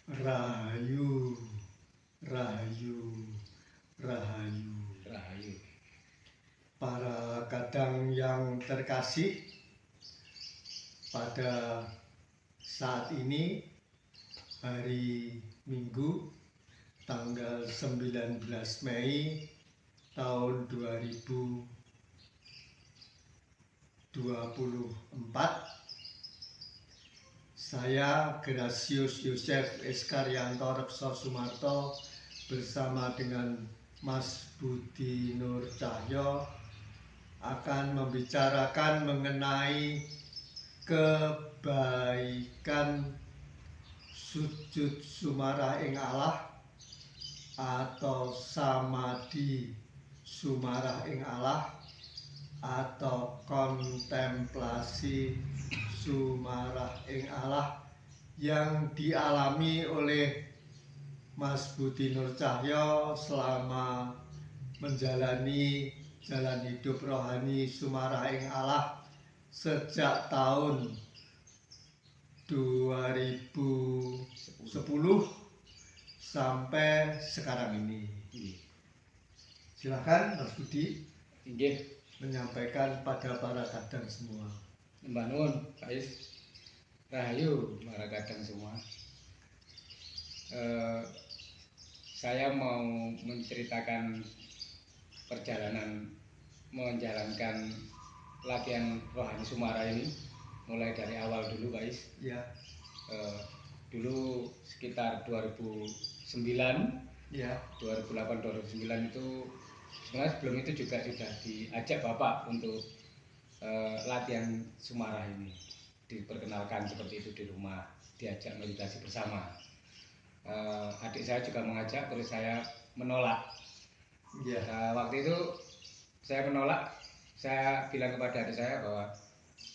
Rahayu, rahayu, rahayu. Rahayu. Para kadang yang terkasih, pada saat ini hari Minggu tanggal 19 Mei tahun 2024, saya Gracius Yosef Eskaryanto Reksor Sumarto bersama dengan Mas Budi Nur Cahyo akan membicarakan mengenai kebaikan sujud sumarah ing Allah atau samadhi sumarah ing Allah atau kontemplasi sumarah ing Allah yang dialami oleh Mas Budi Nur Cahyo selama menjalani jalan hidup rohani sumarah ing Allah sejak tahun 2010 sampai sekarang ini. Silakan Mas Budi menyampaikan pada para kadang semua. Mbak Nun, Pak Is, Rahayu, para kadang semua. Saya mau menceritakan perjalanan menjalankan latihan rohani Sumarah ini mulai dari awal dulu, Pak Is. Ya. Dulu sekitar 2009, ya. 2008-2009 itu sebenarnya sebelum itu juga sudah diajak Bapak untuk latihan Sumarah ini, diperkenalkan seperti itu di rumah, diajak meditasi bersama. Adik saya juga mengajak, terus saya menolak. Waktu itu saya menolak, saya bilang kepada adik saya bahwa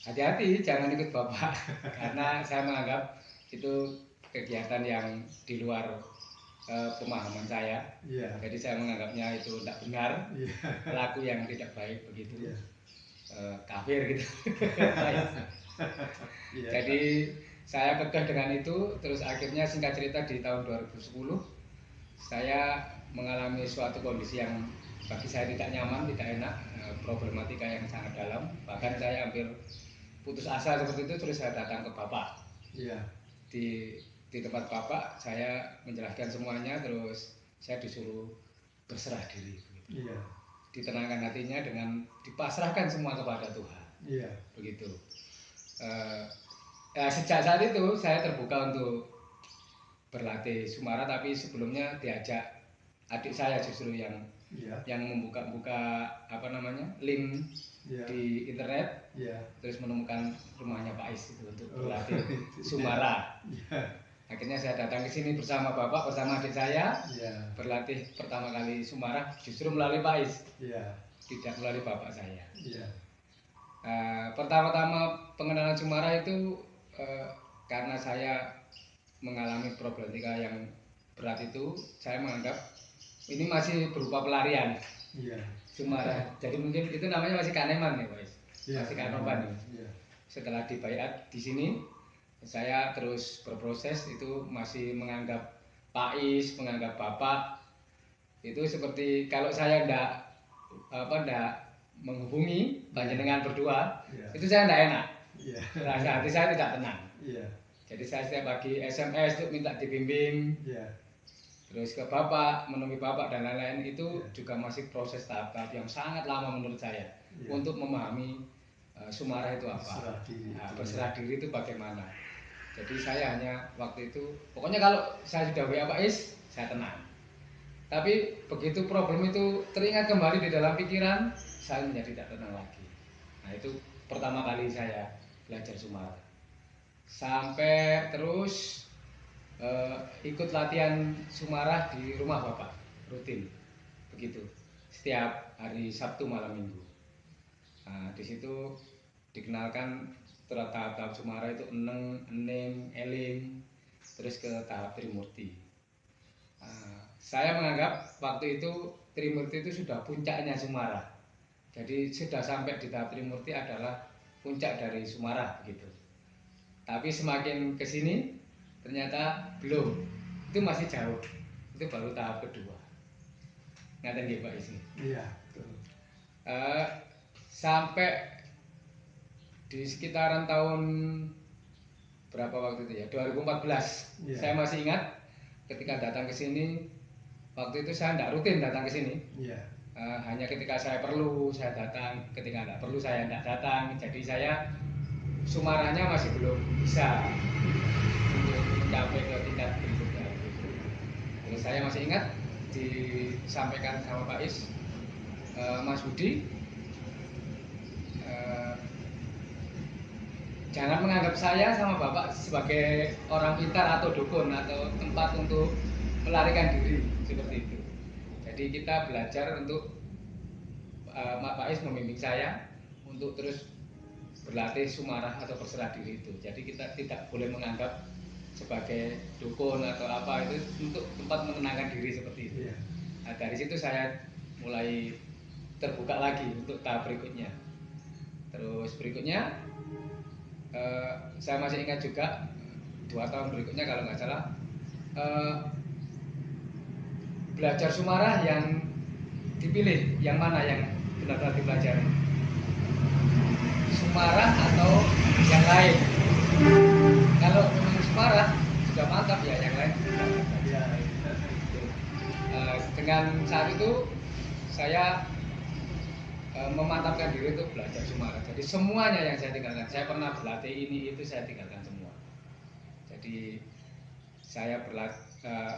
hati-hati jangan ikut Bapak karena saya menganggap itu kegiatan yang di luar pemahaman saya. Jadi saya menganggapnya itu tidak benar, pelaku yang tidak baik begitu, kafir gitu. Jadi saya kekeh dengan itu, terus akhirnya singkat cerita di tahun 2010 saya mengalami suatu kondisi yang bagi saya tidak nyaman, tidak enak, problematika yang sangat dalam, bahkan saya hampir putus asa seperti itu. Terus saya datang ke Bapak. Di tempat Bapak saya menjelaskan semuanya, terus saya disuruh berserah diri begitu. Ditenangkan hatinya dengan dipasrahkan semua kepada Tuhan. Begitu. Sejak saat itu saya terbuka untuk berlatih Sumarah, tapi sebelumnya diajak adik saya justru yang membuka link di internet, terus menemukan rumahnya Pak Is itu untuk berlatih Sumarah. Akhirnya saya datang ke sini bersama Bapak, bersama adik saya, berlatih pertama kali Sumarah justru melalui Pak Is, tidak melalui Bapak saya. Pertama-tama pengenalan Sumarah itu karena saya mengalami problematika yang berat itu, saya menganggap ini masih berupa pelarian. Sumarah. Jadi mungkin itu namanya masih kaneman ya, Pak Is. Masih kanoman. Setelah dibaiat di sini, saya terus berproses, itu masih menganggap Pak Is, menganggap Bapak itu seperti kalau saya ndak menghubungi panjenengan berdua, itu saya tidak enak. Rasa hati saya tidak tenang. Jadi saya setiap pagi SMS untuk minta dibimbing. Terus ke Bapak, menemui Bapak dan lain-lain, itu juga masih proses tahap-tahap yang sangat lama menurut saya untuk memahami Sumarah itu apa. Berserah diri itu bagaimana. Jadi saya hanya waktu itu, pokoknya kalau saya sudah WA Pak Is, saya tenang. Tapi begitu problem itu teringat kembali di dalam pikiran, saya menjadi tidak tenang lagi. Nah itu pertama kali saya belajar Sumarah. Sampai terus ikut latihan Sumarah di rumah Bapak, rutin begitu, setiap hari Sabtu malam Minggu. Nah di situ dikenalkan tahap-tahap Sumarah itu eneng, ening, eling, terus ke tahap Trimurti. Saya menganggap waktu itu Trimurti itu sudah puncaknya Sumarah. Jadi sudah sampai di tahap Trimurti adalah puncak dari Sumarah begitu. Tapi semakin ke sini ternyata belum. itu masih jauh. Itu baru tahap kedua. Ngaten nggih Pak Is. Iya, betul. Sampai di sekitaran tahun berapa waktu itu ya? 2014. Iya. Saya masih ingat ketika datang ke sini, waktu itu saya tidak rutin datang ke sini. Iya. Hanya ketika saya perlu saya datang, ketika tidak perlu saya tidak datang. Jadi saya sumarahnya masih belum bisa untuk mencapai ke tingkat berikutnya. Terus saya masih ingat disampaikan sama Pak Is, Mas Budi, jangan menganggap saya sama Bapak sebagai orang pintar atau dukun atau tempat untuk melarikan diri seperti itu. Jadi kita belajar untuk Pak Is membimbing saya untuk terus berlatih sumarah atau berserah diri itu. Jadi kita tidak boleh menganggap sebagai dukun atau apa, itu untuk tempat menenangkan diri seperti itu. Nah, dari situ saya mulai terbuka lagi untuk tahap berikutnya. Terus berikutnya saya masih ingat juga 2 tahun berikutnya kalau nggak salah, belajar sumarah yang dipilih yang mana yang benar-benar dipelajari, sumarah atau yang lain. Kalau memang sumarah sudah mantap ya, yang lain dengan saat itu saya memantapkan diri untuk belajar sumarah. Jadi semuanya yang saya tinggalkan, saya pernah berlatih ini itu saya tinggalkan semua. Jadi saya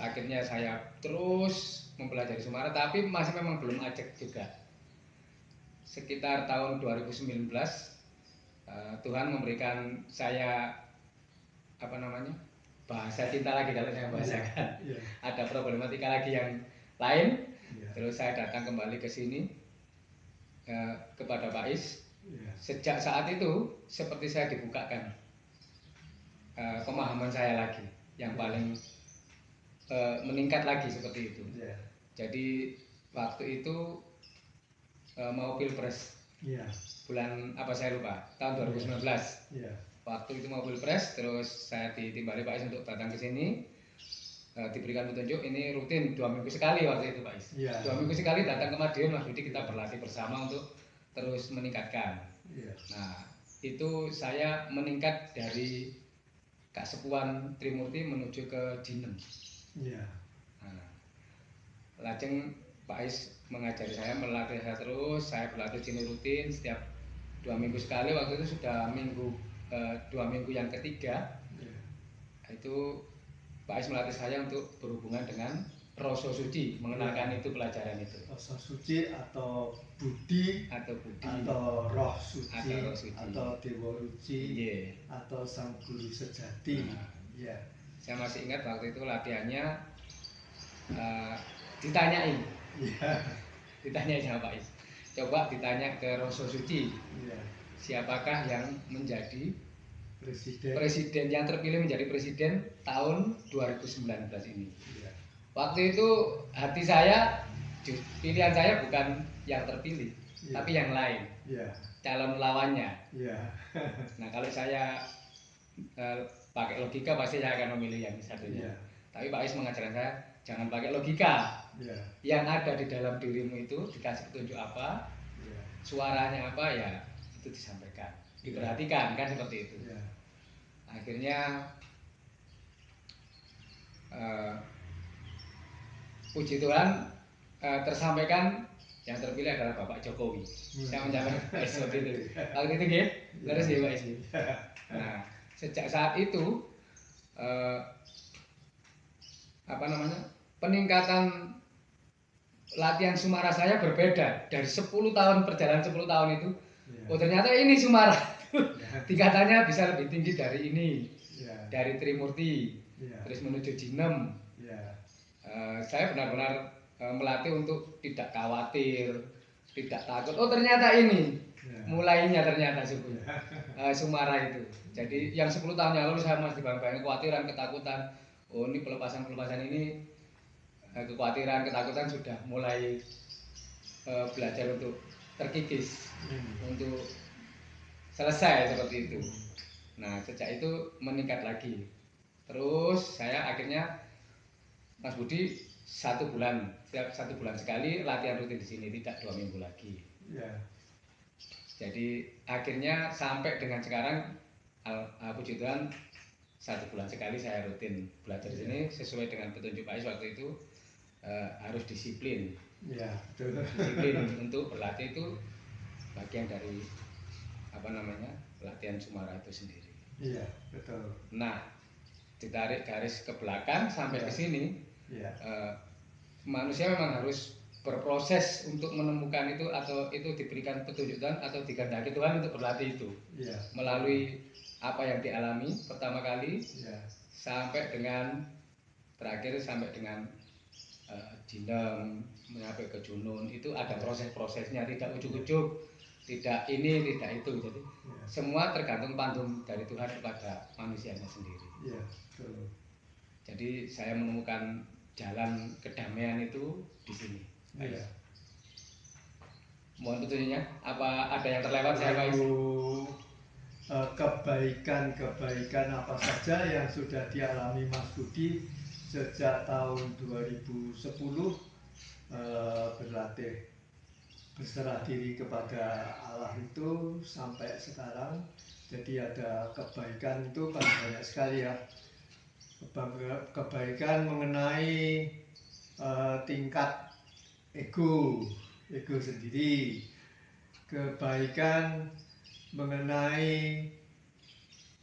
akhirnya saya terus mempelajari sumarah, tapi masih memang belum ajak juga. Sekitar tahun 2019 Tuhan memberikan saya bahasa cinta lagi kalau saya bahasakan. Ada problematika lagi yang lain. Terus saya datang kembali ke sini kepada Pak Is. Sejak saat itu seperti saya dibukakan pemahaman saya lagi yang paling meningkat lagi seperti itu. Jadi waktu itu mau pilpres, bulan apa saya lupa, tahun 2019. Waktu itu mau pilpres, terus saya ditimbali Pak Is untuk datang ke sini. Diberikan petunjuk ini rutin 2 minggu sekali waktu itu Pak Is. 2 minggu sekali datang ke Madiun, Mas Budi, kita berlatih bersama untuk terus meningkatkan. Nah itu saya meningkat dari Kak Sepuan Trimurti menuju ke Jinem. Nah, lajeng Pak Is mengajari saya, melatih saya terus, saya berlatih Jinem rutin setiap 2 minggu sekali. Waktu itu sudah 2 minggu yang ketiga, itu Pak Is melatih saya untuk berhubungan dengan Roso Suci, mengenalkan itu pelajaran itu. Roso Suci atau Budi atau Roh Suci atau Dewa Ruci atau Sang Guru Sejati. Saya masih ingat waktu itu latihannya ditanyain, ditanyain sama Pak Is. Coba ditanya ke Roso Suci, siapakah yang menjadi presiden yang terpilih menjadi presiden tahun 2019 ini. Waktu itu hati saya, pilihan saya bukan yang terpilih, tapi yang lain, calon lawannya. Nah kalau saya pakai logika pasti saya akan memilih yang satunya. Tapi Pak Is mengajarkan saya jangan pakai logika. Yang ada di dalam dirimu itu dikasih petunjuk apa, suaranya apa, ya itu disampaikan, diperhatikan, kan seperti itu. Akhirnya puji Tuhan tersampaikan yang terpilih adalah Bapak Jokowi. Saya menyampaikan seperti itu. Waktu itu nggih, terus ya Pak Is. Nah, sejak saat itu peningkatan latihan sumarah saya berbeda. Dari 10 tahun perjalanan 10 tahun itu, oh ternyata ini sumarah tingkatannya bisa lebih tinggi dari ini, dari Trimurti, terus menuju Jinem. Saya benar-benar melatih untuk tidak khawatir, tidak takut. Oh ternyata ini mulainya, ternyata sumarah itu. Jadi yang 10 tahun yang lalu saya masih banyak kekhawatiran, ketakutan. Oh ini pelepasan ini, kekhawatiran, ketakutan sudah mulai belajar untuk terkikis, untuk selesai seperti itu. Nah sejak itu meningkat lagi. Terus saya akhirnya Mas Budi 1 bulan, setiap 1 bulan sekali latihan rutin di sini, tidak 2 minggu lagi. Ya. Jadi akhirnya sampai dengan sekarang, puji Tuhan 1 bulan sekali saya rutin belajar di sini sesuai dengan petunjuk Pak Is waktu itu, harus disiplin. Ya, betul. Disiplin untuk berlatih itu bagian dari latihan Sumara itu sendiri. Iya, betul. Nah, ditarik garis ke belakang sampai ke sini, manusia memang harus berproses untuk menemukan itu, atau itu diberikan petunjuk Tuhan atau dikehendaki Tuhan untuk berlatih itu. Melalui apa yang dialami pertama kali, sampai dengan terakhir, sampai dengan Jinem, sampai ke Junun, itu ada proses-prosesnya, tidak ujuk-ujuk, tidak ini, tidak itu. Jadi semua tergantung panduan dari Tuhan kepada manusianya sendiri. Jadi saya menemukan jalan kedamaian itu di sini. Mohon petunjuknya, apa ada yang terlewat saya Pak Is? Kebaikan apa saja yang sudah dialami Mas Budi sejak tahun 2010 berlatih berserah diri kepada Allah itu sampai sekarang. Jadi ada kebaikan itu kan banyak sekali ya. Kebaikan mengenai tingkat ego sendiri, kebaikan mengenai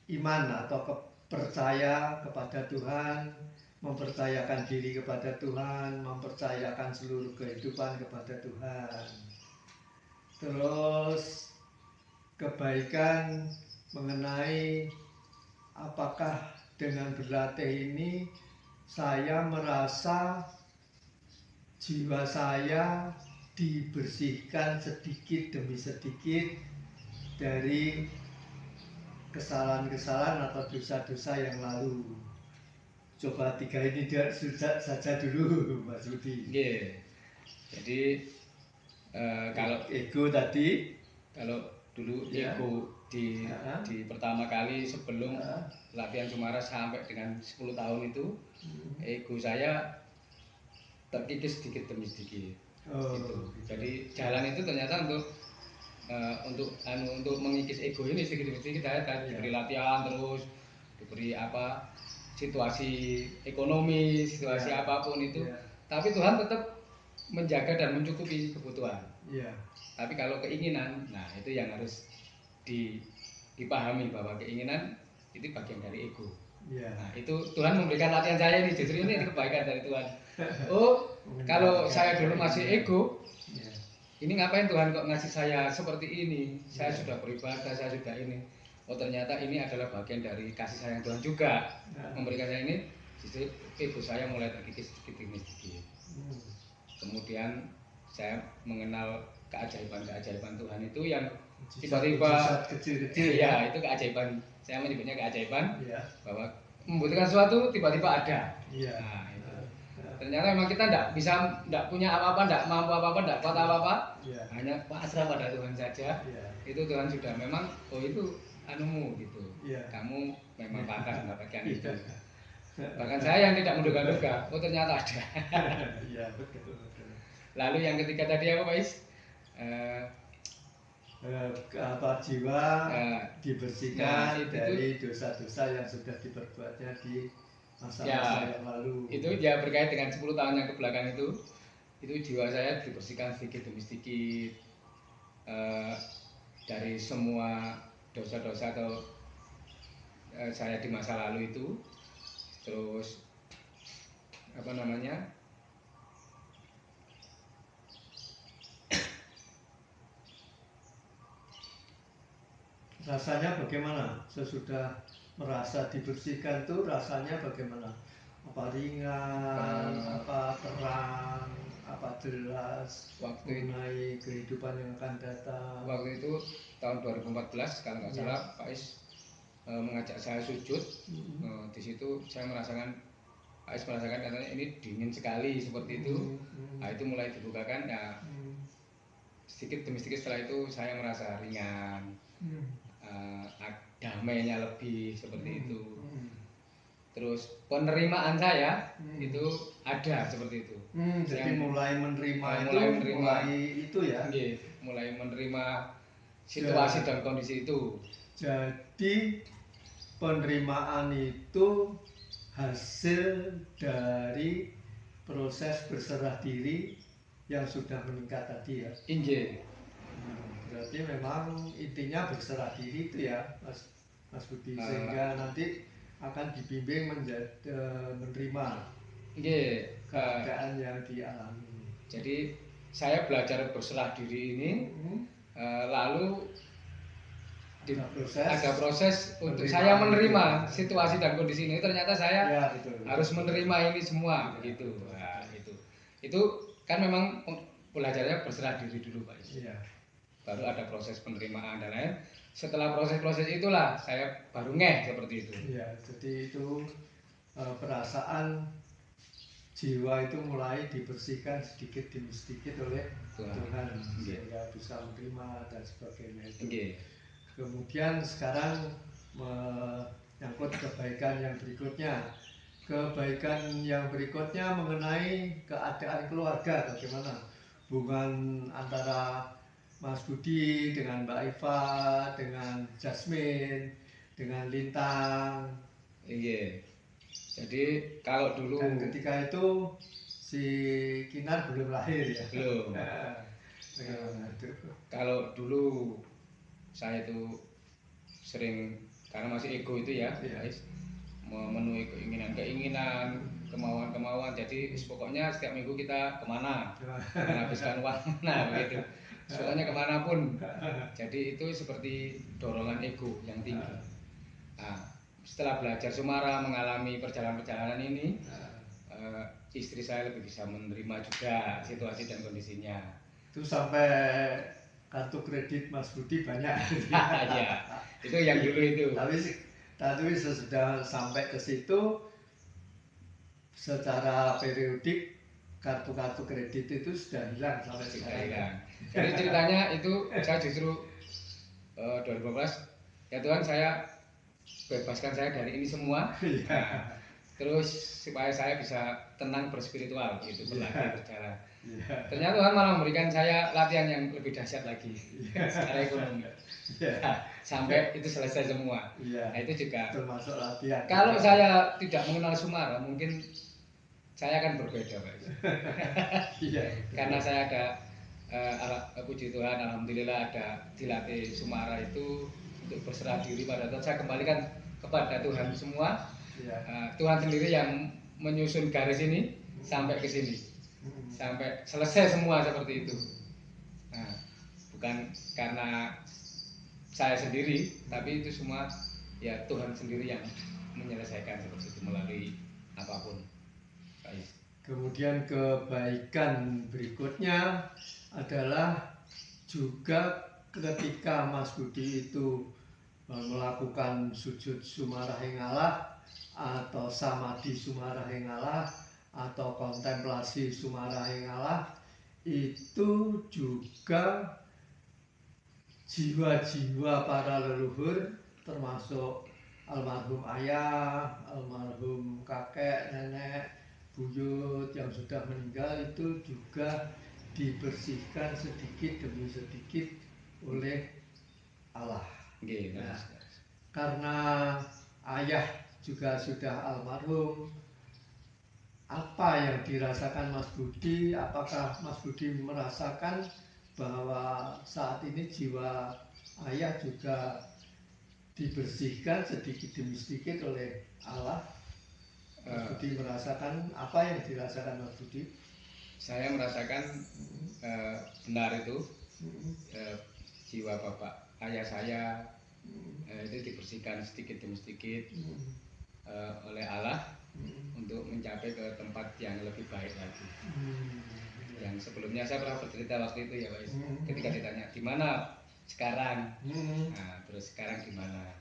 iman atau percaya kepada Tuhan, mempercayakan diri kepada Tuhan, mempercayakan seluruh kehidupan kepada Tuhan. Terus kebaikan mengenai apakah dengan berlatih ini saya merasa jiwa saya dibersihkan sedikit demi sedikit dari kesalahan-kesalahan atau dosa-dosa yang lalu. Coba 3 ini saja dulu Mas Budi. Jadi kalau ego tadi, kalau dulu ego di pertama kali sebelum latihan Sumara sampai dengan 10 tahun itu, ego saya terkikis sedikit demi sedikit. Gitu. Jadi jalan itu ternyata untuk mengikis ego ini sedikit demi sedikit, saya diberi latihan terus, diberi situasi ekonomi, situasi apapun itu, tapi Tuhan tetap menjaga dan mencukupi kebutuhan. Tapi kalau keinginan, nah itu yang harus dipahami, bahwa keinginan itu bagian dari ego. Nah itu Tuhan memberikan latihan saya ini, justru ini kebaikan dari Tuhan. Kalau saya dulu masih ego, ini ngapain Tuhan kok ngasih saya seperti ini? Saya sudah beribadah, saya sudah ini. Oh ternyata ini adalah bagian dari kasih sayang Tuhan juga, memberikan saya ini. Justru ego saya mulai terkikis sedikit demi sedikit. Kemudian saya mengenal keajaiban-keajaiban Tuhan itu yang tiba-tiba kecil-kecil. Ya, itu keajaiban. Saya menyebutnya keajaiban, bahwa membutuhkan sesuatu tiba-tiba ada. Nah, itu. Ternyata memang kita tidak punya apa-apa, tidak mampu apa-apa, tidak kuat apa-apa. Hanya pasrah pada Tuhan saja. Itu Tuhan sudah memang, itu anumu gitu. Kamu memang pantas mendapatkan itu. Bahkan saya yang tidak menduga-duga, ternyata ada. Betul. Lalu yang ketiga tadi apa Pak Is? Jiwa dibersihkan dari dosa-dosa yang sudah diperbuatnya di masa-masa yang lalu. Itu ya berkait dengan 10 tahun yang kebelakang itu jiwa saya dibersihkan sedikit demi sedikit dari semua dosa-dosa atau saya di masa lalu itu. Terus rasanya bagaimana sesudah merasa dibersihkan tuh, rasanya bagaimana? Apa ringan, apa terang, apa jelas mengenai kehidupan yang akan datang? Waktu itu tahun 2014 kalau nggak salah Pak Is mengajak saya sujud. Di situ saya merasakan, Pak Is merasakan katanya ini dingin sekali seperti itu. Nah itu mulai dibukakan ya, sedikit demi sedikit. Setelah itu saya merasa ringan, damainya lebih seperti itu. Terus penerimaan saya itu ada seperti itu. Jadi mulai menerima itu ya. Mulai menerima situasi dan kondisi itu. Jadi penerimaan itu hasil dari proses berserah diri yang sudah meningkat tadi ya. Berarti memang intinya berserah diri itu ya, Mas Budi, sehingga nanti akan dibimbing menerima keadaan yang dialami. Jadi saya belajar berserah diri ini, lalu ada proses untuk saya menerima situasi dan kondisi ini. Ternyata saya harus menerima ini semua, begitu. Nah, itu kan memang belajarnya berserah diri dulu, Pak. Baru ada proses penerimaan dan lain. Setelah proses-proses itulah saya baru seperti itu. Jadi itu perasaan jiwa itu mulai dibersihkan sedikit demi sedikit oleh Tuhan sehingga bisa menerima dan sebagainya itu. Kemudian sekarang menyangkut kebaikan yang berikutnya. Kebaikan yang berikutnya mengenai keadaan keluarga, bagaimana hubungan antara Mas Budi dengan Mbak Iva, dengan Jasmine, dengan Lintang. Jadi kalau dulu dan ketika itu si Kinar belum lahir ya. Belum. Kalau dulu saya itu sering karena masih ego itu ya, memenuhi keinginan, kemauan. Jadi pokoknya setiap minggu kita kemana, menghabiskan uang mana begitu. Soalnya kemanapun. Jadi itu seperti dorongan ego yang tinggi. Nah, setelah belajar Sumara, mengalami perjalanan ini, istri saya lebih bisa menerima juga situasi dan kondisinya. Itu sampai kartu kredit Mas Budi banyak. Ya, itu yang dulu itu. Tapi sesudah sampai ke situ, secara periodik kartu-kartu kredit itu sudah hilang sampai sekarang. Jadi ceritanya itu saya justru 2012 ya Tuhan, saya bebaskan saya dari ini semua. Nah, terus supaya saya bisa tenang berspiritual gitu, berjalan. Ternyata Tuhan malah memberikan saya latihan yang lebih dahsyat lagi secara ekonomi. Sampai itu selesai semua. Nah, itu juga termasuk latihan. Kalau saya tidak mengenal Sumara, mungkin saya akan berbeda, Pak. Karena saya ada puji Tuhan, alhamdulillah ada dilatih Sumara itu untuk berserah diri pada Tuhan. Saya kembalikan kepada Tuhan semua. Tuhan sendiri yang menyusun garis ini sampai ke sini, sampai selesai semua seperti itu. Nah, bukan karena saya sendiri, tapi itu semua ya Tuhan sendiri yang menyelesaikan seperti itu melalui apapun. Kemudian kebaikan berikutnya adalah juga ketika Mas Budi itu melakukan sujud Sumarahing Allah atau samadhi Sumarahing Allah atau kontemplasi Sumarahing Allah, itu juga jiwa-jiwa para leluhur termasuk almarhum ayah, almarhum kakek, nenek, buyut yang sudah meninggal itu juga dibersihkan sedikit demi sedikit oleh Allah. Nah, karena ayah juga sudah almarhum, apa yang dirasakan Mas Budi? Apakah Mas Budi merasakan bahwa saat ini jiwa ayah juga dibersihkan sedikit demi sedikit oleh Allah? Mas Budi merasakan apa yang dirasakan Mas Budi? Saya merasakan benar itu jiwa bapak ayah saya itu dibersihkan sedikit demi sedikit oleh Allah untuk mencapai ke tempat yang lebih baik lagi. Yang sebelumnya saya pernah bercerita waktu itu ya Pak, ketika ditanya di mana sekarang, nah terus sekarang di mana?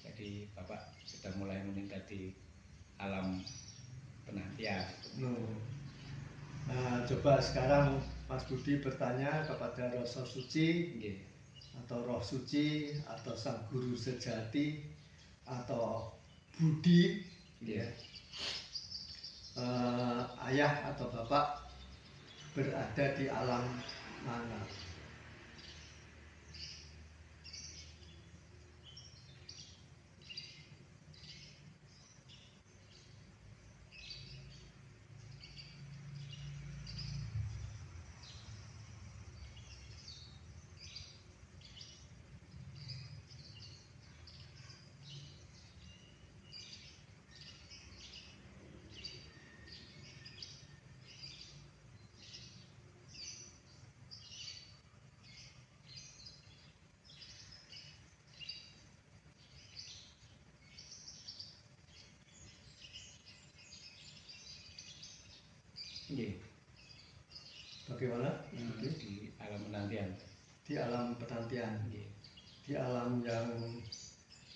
Jadi bapak sudah mulai meningkat di alam penantian. Nah, coba sekarang Mas Budi bertanya kepada Rasa Suci atau Roh Suci atau Sang Guru Sejati atau Budi ya. Ayah atau bapak berada di alam mana. Bagaimana? Di alam penantian. Di alam penantian. Di alam yang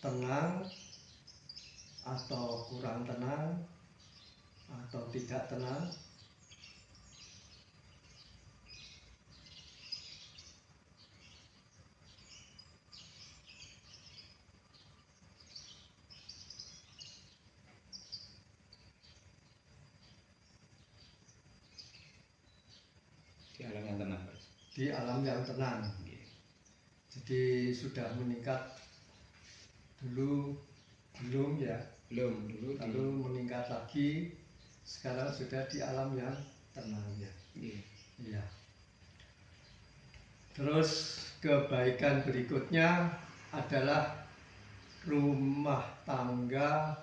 tenang atau kurang tenang atau tidak tenang. Di alam yang tenang. Di alam yang tenang. Jadi sudah meningkat dulu belum ya? Belum, dulu lalu meningkat lagi, sekarang sudah di alam yang tenang ya. Iya. Terus kebaikan berikutnya adalah rumah tangga,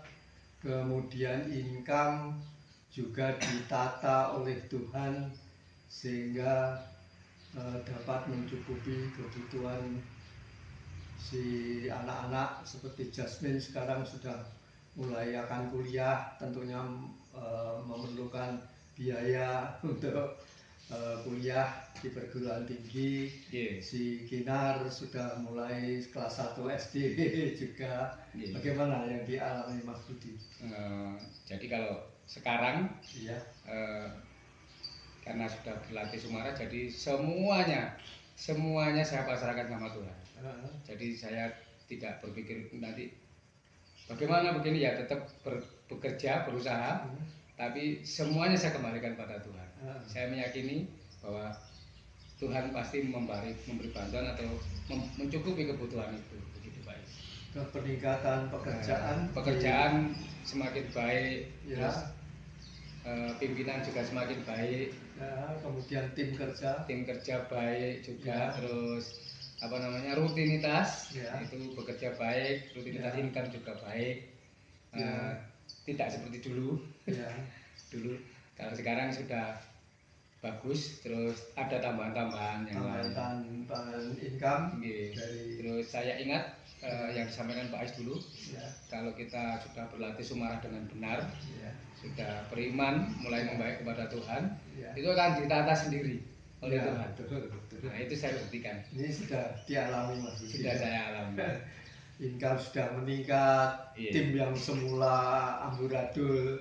kemudian income juga ditata oleh Tuhan sehingga dapat mencukupi kebutuhan si anak-anak. Seperti Jasmine sekarang sudah mulai akan kuliah, tentunya memerlukan biaya untuk kuliah di perguruan tinggi. Si Kinar sudah mulai kelas 1 SD juga. Bagaimana yang dialami Mas Budi? Jadi kalau sekarang iya. Karena sudah berlatih Sumara, jadi semuanya saya pasrahkan sama Tuhan. Jadi saya tidak berpikir nanti bagaimana begini, ya tetap bekerja, berusaha, tapi semuanya saya kembalikan pada Tuhan. Saya meyakini bahwa Tuhan pasti memberi bantuan atau mencukupi kebutuhan itu. Begitu baik. Peningkatan pekerjaan semakin baik, ya. Terus pimpinan juga semakin baik, ya, kemudian tim kerja baik juga, ya. Terus rutinitas, ya. Itu bekerja baik, rutinitas, ya. Income juga baik, ya. Tidak seperti dulu, ya. Dulu, kalau sekarang sudah bagus, terus ada tambahan-tambahan yang lain, tambahan income, dari... Terus saya ingat yang disampaikan Pak Ais dulu, ya. Kalau kita sudah berlatih Sumara dengan benar, ya. Sudah beriman, mulai membaik kepada Tuhan, ya. Itu akan ditata sendiri oleh, ya, Tuhan. Betul. Nah, itu saya buktikan. Ini sudah dialami Mas. Sudah saya alami. Income sudah meningkat, iya. Tim yang semula amburadul,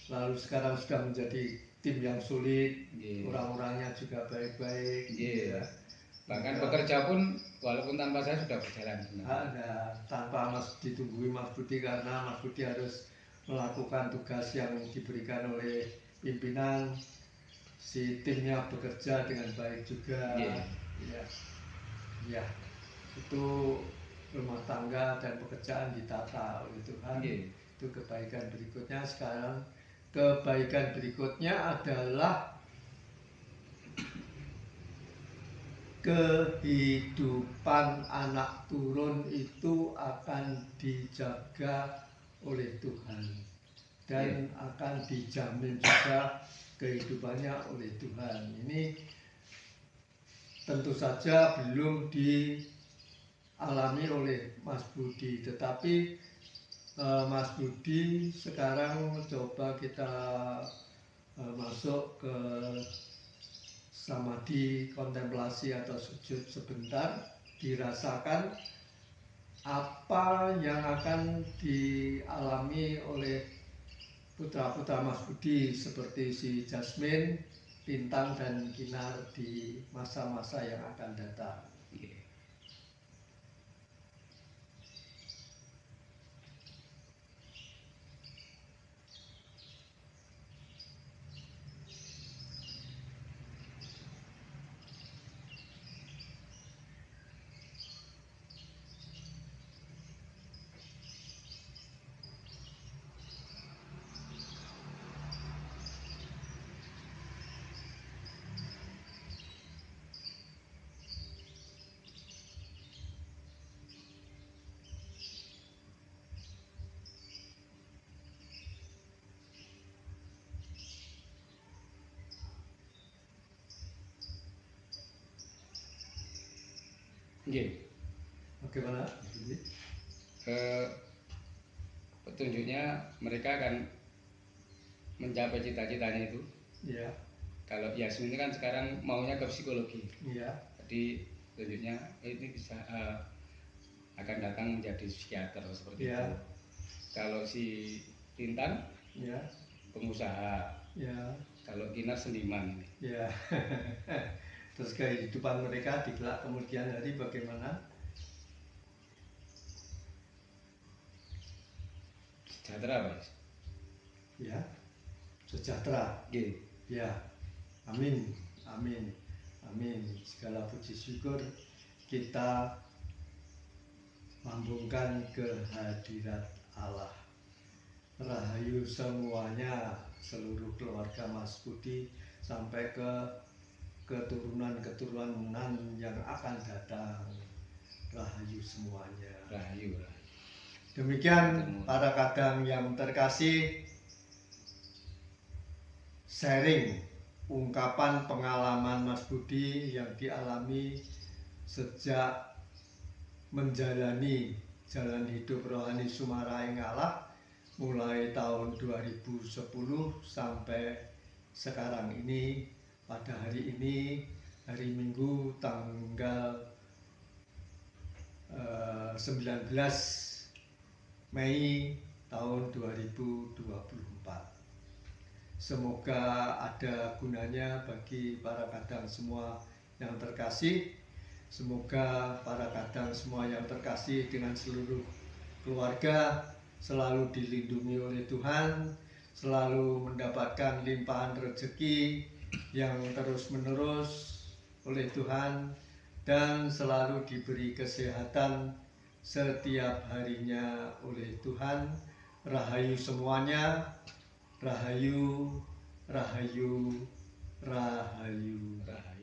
lalu sekarang sudah menjadi tim yang sulit, iya. Orang-orangnya juga baik-baik, iya. Ya. Bahkan bekerja pun walaupun tanpa saya sudah berjalan. Ada, tanpa ditunggui Mas Budi, karena Mas Budi harus melakukan tugas yang diberikan oleh pimpinan. Si timnya bekerja dengan baik juga, ya. Itu rumah tangga dan pekerjaan ditata oleh Tuhan, itu kebaikan berikutnya. Sekarang kebaikan berikutnya adalah kehidupan anak turun itu akan dijaga oleh Tuhan dan akan dijamin juga kehidupannya oleh Tuhan. Ini tentu saja belum dialami oleh Mas Budi, tetapi Mas Budi sekarang coba kita masuk ke samadhi, kontemplasi atau sujud sebentar, dirasakan apa yang akan dialami oleh putra-putra Mas Budi seperti si Jasmine, Lintang, dan Kinar di masa-masa yang akan datang. Nggih. Bagaimana? Petunjuknya mereka akan mencapai cita-citanya itu. Iya. Kalau Yasmin kan sekarang maunya ke psikologi. Iya. Jadi petunjuknya ini bisa akan datang menjadi psikiater seperti itu. Kalau si Tintan, pengusaha. Kalau Kinar seniman. Terus kehidupan mereka di kelak kemudian hari bagaimana? Sejahtera, Mas. Ya, sejahtera. Ya, amin, amin, amin. Segala puji syukur kita lambungkan kehadirat Allah. Rahayu semuanya, seluruh keluarga Mas Budi sampai ke keturunan-keturunan yang akan datang. Rahayu semuanya. Rahayu. Demikian para kadang yang terkasih, sharing ungkapan pengalaman Mas Budi yang dialami sejak menjalani jalan hidup rohani Sumaraing Allah mulai tahun 2010 sampai sekarang ini, pada hari ini, hari Minggu tanggal 19 Mei tahun 2024. Semoga ada gunanya bagi para kadang semua yang terkasih. Semoga para kadang semua yang terkasih dengan seluruh keluarga selalu dilindungi oleh Tuhan, selalu mendapatkan limpahan rezeki yang terus-menerus oleh Tuhan, dan selalu diberi kesehatan setiap harinya oleh Tuhan. Rahayu semuanya, rahayu, rahayu, rahayu, rahayu.